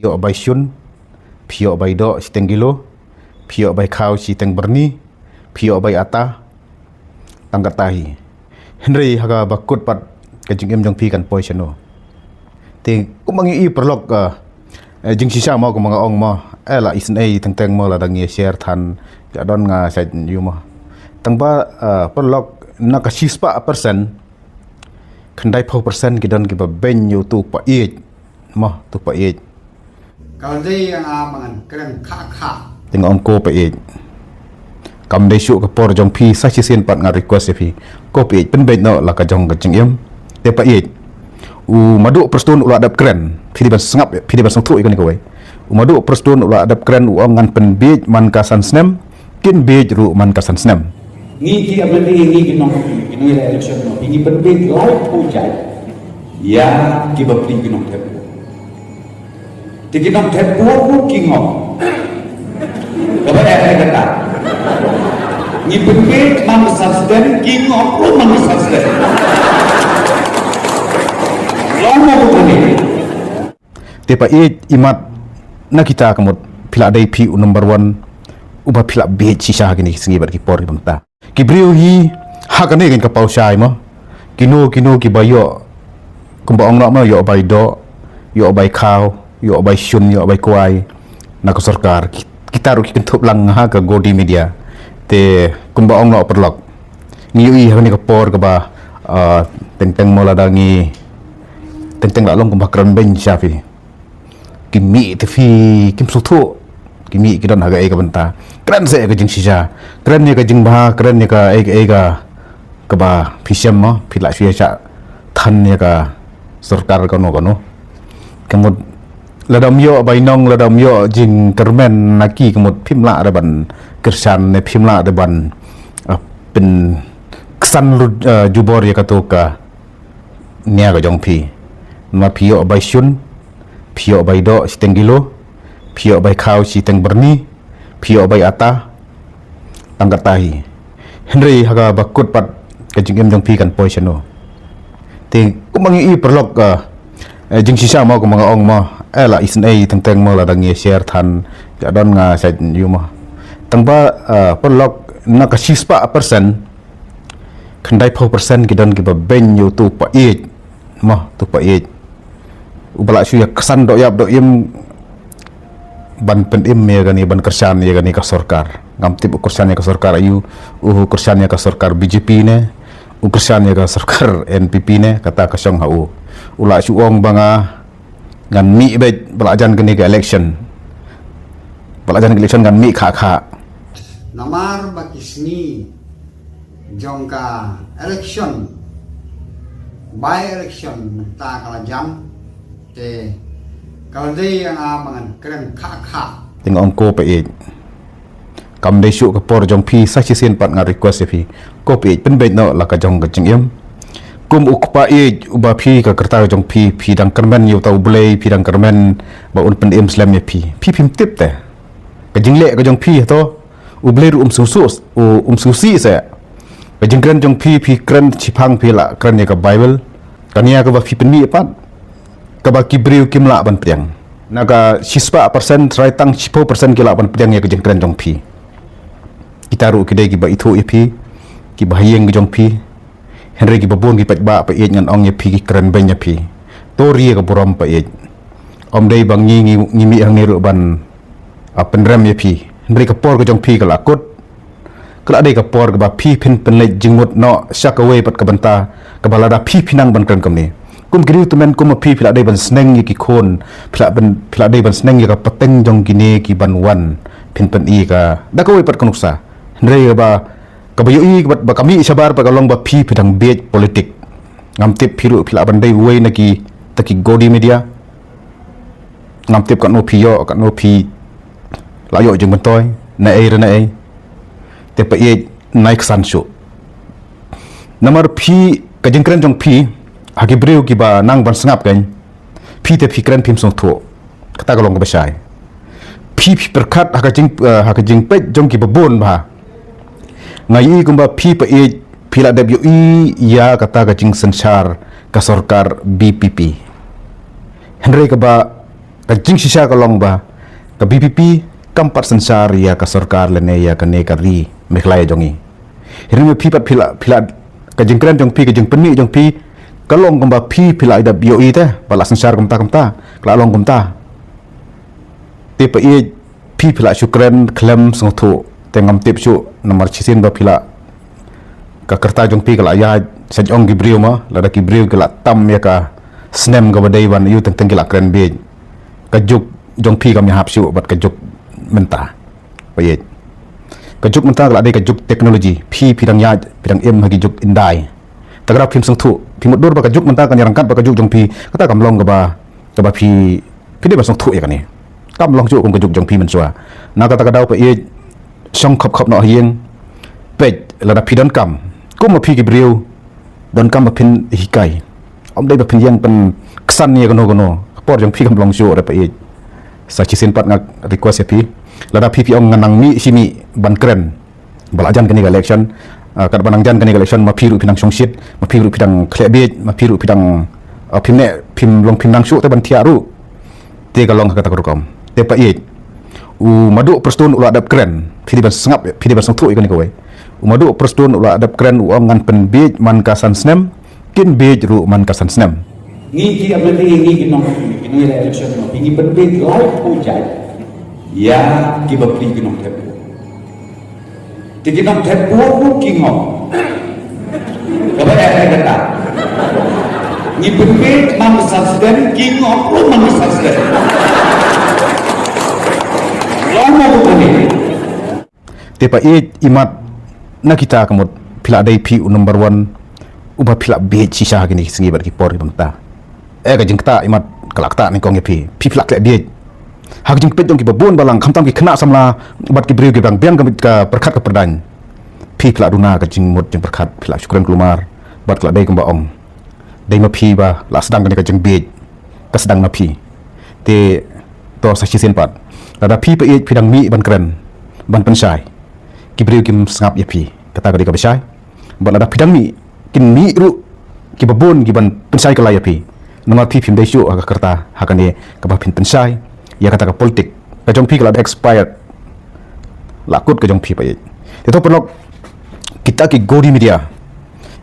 Pio bay shun, pio bay do siteng gilo, pio bay kau siteng berni, pio bay ata, tangkat tahi. Henry haga bakut pat kajing em jong pi kan poi chano. Te kumangi perlok jing sisa mau ko mga ong mo. Ela isen ai teng mo la dangi share than ja don nga sa yu mo. Tangba perlok nakasispa persen kandai 4% kidon kiba ben yu tu pa i mo tu pa i. Kalau dia yang amangan keren kak. Tengok om ko pa i. Kam dai syuk kapor jong pi sa chi sen pat nga request fi. Ko pi pen bet no la ka jong ka jing em. Te pa i. U madu perstun ula adap keren. Phi ban sengap phi ban song tu ikon ko wai. U madu perstun ula adap keren u ngan pen bej man ka san snem. Kin bej ru man ka san snem. Ni ki apa ni ki nong inu election no. Ini pen bej live pujai. Ya ki ba pli ki nong te. Te ki nong te po ki ngok. Apa ada kata? Ni berbeza mana substan, king of mana substan. Lama begini. Tepa imat na kita kamut pila dai pi number 1 uba pila be sisa gini singi bar ki por bamta. Ki briu hi hakane gen kapau sai mo. Kino ki bayo kumbaong no mo yo bay do, yo bay kau, yo bay shun, yo bay kuai. Na ko sarkar kita ru ki kentup lang ha ka godi media. Te kumbaong no perlok ngiui hani kapor ka ba teng mo la dangi teng la long kumba kran ben syafi kimi te fi kim sutu kimi kidan haga e ka benta kran se ka jing sisa kran ni ka jing ba kran ni ka e ka ba phisem mo phila sia cha than ni ka sarkar ka no kamut ladam yo bainong ladam yo jing kermen naki kamut phimla da ban kersan ne phimla da ban pen kesan jubor ya katoka nia ga jong pi ma pio bai shun pio bai do siteng gilo pio bai kau siteng berni pio bai ata tangkat tahi Henry haga bakut pat kajing em jong pi kan poi chano te kumangi perlok jing sisa mau ko mga ong mo ela isen ai teng mo la dangi share than ja don nga sa yu mo tangba perlok nakasispa persen kandai 4% kidon kiba ben yu tu pa i mo tu pa i ubala syu ya kesan do yap do im ban pen im ya gani ban kersan ya gani ka sarkar ngam tip kersan ya ka sarkar ayu kersan ya ka sarkar BJP ne kersan ya ka sarkar NPP ne kata kasong hau ula syu ong banga ngan mi bet belajan gani ke election ngan mi kha Namar bakisni jongka election by election ta kala jam te kalau dia yang amangan keren kak. Tengok om ko pa i kam dai syuk kapor jong pi sa chi sen pat nga request fi ko pi pen bet no la ka jong ka jing em kum ukpa i uba pi ka kerta jong pi dang kermen yu tau blei pi dang kermen ba un pen em slam ya pi phim tip te ka jing le ka jong pi to ublei ru susi sa ka jing kren jong pi kren chipang pi la kren ya ka bible kania ka ba pi pen mi pat ka ba kibriu kimla ban priang naga sispa persen raitang 10% kila ban priang ya ka jing kren jong pi kita ru kidai ki ba itu ya pi ki ba hieng jong pi Henry ki babon ki pat ba pa i ngan ong ya pi ki kren ben ya pi tori ka buram pa i om dei bang ngi mi hang ni ru ban penrem ya pi Henry ka por ka jong pi ka lakut kala dei ka por ka ba pi pen le jingmut no syakawe pat ka banta ka balada pi pinang ban kren kamni kum griu tumen kum pi phila dei ban sneng ki khon phila dei ban sneng ka pateng jong gine ki ban wan pin pen i ka da ka we pat kanuksa Henry ba kabayo i ba kami sabar pa kalong ba pi pedang bet politik ngam tip phiru phila ban dei we na ki taki godi media ngam tip kan no pi layo jeng bentoy na ai te pa i naik sansu nomor pi kajing kren jong pi hagi breu ki ba nang ban sengap kan pi te pi kren pim song tho kata kalong ka basai pi perkat haka jing pet jong ki babon ba ngai kumba pi pa i pila WI ya kata ka jing sensar ka sarkar BPP Henry ka ba jing sisa kalong ba ka BPP kampat sensar ya ka sarkar lene ya ka ne ka ri meklaya jongi hirin me pipat phila ka jing kran jong pi ka jing peni jong pi kalong gamba pi phila ida BOE te bala sensar kamta kala long kamta te pa e pi phila syukran klem song thu tengam tip su nomor chisin ba phila ka kerta jong pi kala ya sajong gibriu ma lada gibriu kala tam ya ka snem ga badai wan yu teng kala kran be ka juk jong pi kam ya hapsu bat ka juk mentah payet kajuk mentah kalau ada kajuk teknologi pidang ya pidang hagi juk indai tagra phim sang thu phim dor ba kajuk mentah kan rangkat ba kajuk jong pi kata kamlong ga ba pi de ba sang thu ya kan ni kamlong ju kong kajuk jong pi mensua na kata kadau pa ye song khop no hieng pet lada pidon kam ko ma pi ki briu don kam ba phin hikai om dai ba phin yang pen kesan ni gono por jong pi kamlong ju ra pa ye sa chi sen pat ngak request ya pi lada pi ong nganang mi sini ban keren balajan kani election kad banang jan kani election ma phiru pinang songsit ma phiru pidang klebet ma phiru pidang phim long phim nang su te ban thiaru te kalong kata korom te pa ye u madu perston ula adap keren phili ban sengap phili ban songthu ikani kowe u madu perston ula adap keren u ngan pen bej man kasan snem kin bej ru man kasan snem ngi ki amati ngi ki nong ki election no pingi pen bej live pujai ya ki bapli ki nong thep ti ki nong thep bu ki ngom ka ba ai kata ni pen bej man subscribe ki ngom lu man subscribe lama bu ni te pa e imat na kita kamot phila dai pi number 1 uba phila bej sisa gini singi bar ki por banta ka jingta imat kalakta ni kong pi phila kle bej hak jing pet dong ki babon balang khamtam ki khna samla bat ki briu ki bang biang ka perkhat ka perdan pi phila duna ka jing mot jing perkhat phila syukran kelumar bat kla dai kumba om dai ma pi ba la sedang ka jing bej ka sedang na pi te to sa chisen pat lada pi pa e phidang mi ban kren ban pensai ki briu kim sangap ya pi kata ka besai bat lada phidang mi kin mi ru ki babon ki ban pensai ka la ya pi nama pi phim dai syu ka kerta hakane ka ba phin pensai ya kata ka politik ka jong pi kala expired lakut ka jong pi pa ye itu perlu kita ki godi media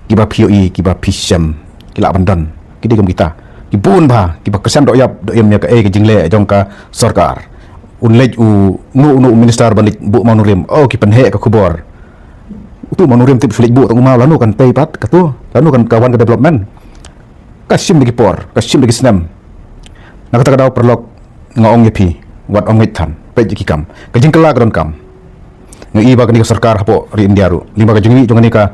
ki ba POE ki ba pisam ki la bandan ki digam kita ki bun ba ki ba kesan do yap do em ya ka ki jingle jong ka sarkar unlej u nu minister balik bu manurim oh ki penhe ka kubor tu manurim tip sulit bu tong mau lanu kan pay pat ka tu lanu kan kawan ka development kasim lagi por kasim lagi senam nak kata daw perlu ngaong yepi wat ong ngitan pe jiki kam kajing kala kron kam ngi iba kani sarkar hapo ri india ru lima ka jingi jongani ka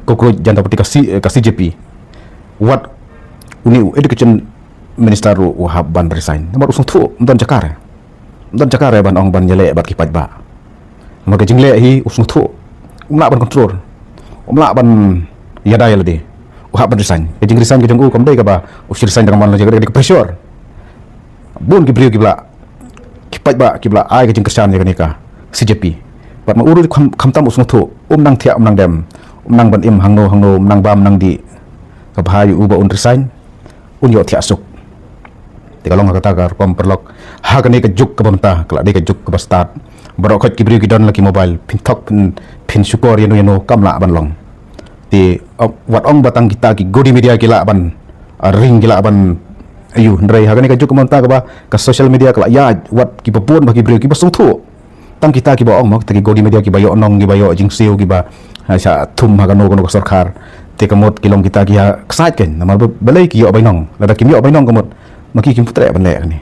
kokro janta pati ka CJP wat uni education minister ru wahab ban resign nomor usung thu dan jakar ban ong ban yele bat ki pajba maka jingle hi usung thu umla ban control umla ban yadai lade wahab ban resign kajing resign ka jong kam dai ka ba usir resign dengan man la jaga ka pressure bun ki briu ki bla ki pajba ki bla ai ka jing kesan ya ka CJP pat ma uru khamtam usung thu nang thia nang dem nang ban im hangno nang bam nang di ka bhayu uba un resign un yo thia suk te kalong kata ka kom perlok ha ka ni ka juk ka bamta kala de ka juk ka start baro khot ki briu ki don la ki mobile pin thok pin syukor yano kamla ban long ti wat ong batang kita ki godi media ki la ban ring ki la ban ayu ndrai hagani ka juk monta ka ba ka social media ka ya wat ki papun bagi briu ki basung thu tang kita ki ba ong mak taki godi media ki bayo nong ki bayo jing siu ki ba sa thum hagano kono ka sarkar te kamot kilong kita ki ha excited ken namar balai ki yo bainong lada ki yo bainong kamot maki kim putre ban le ni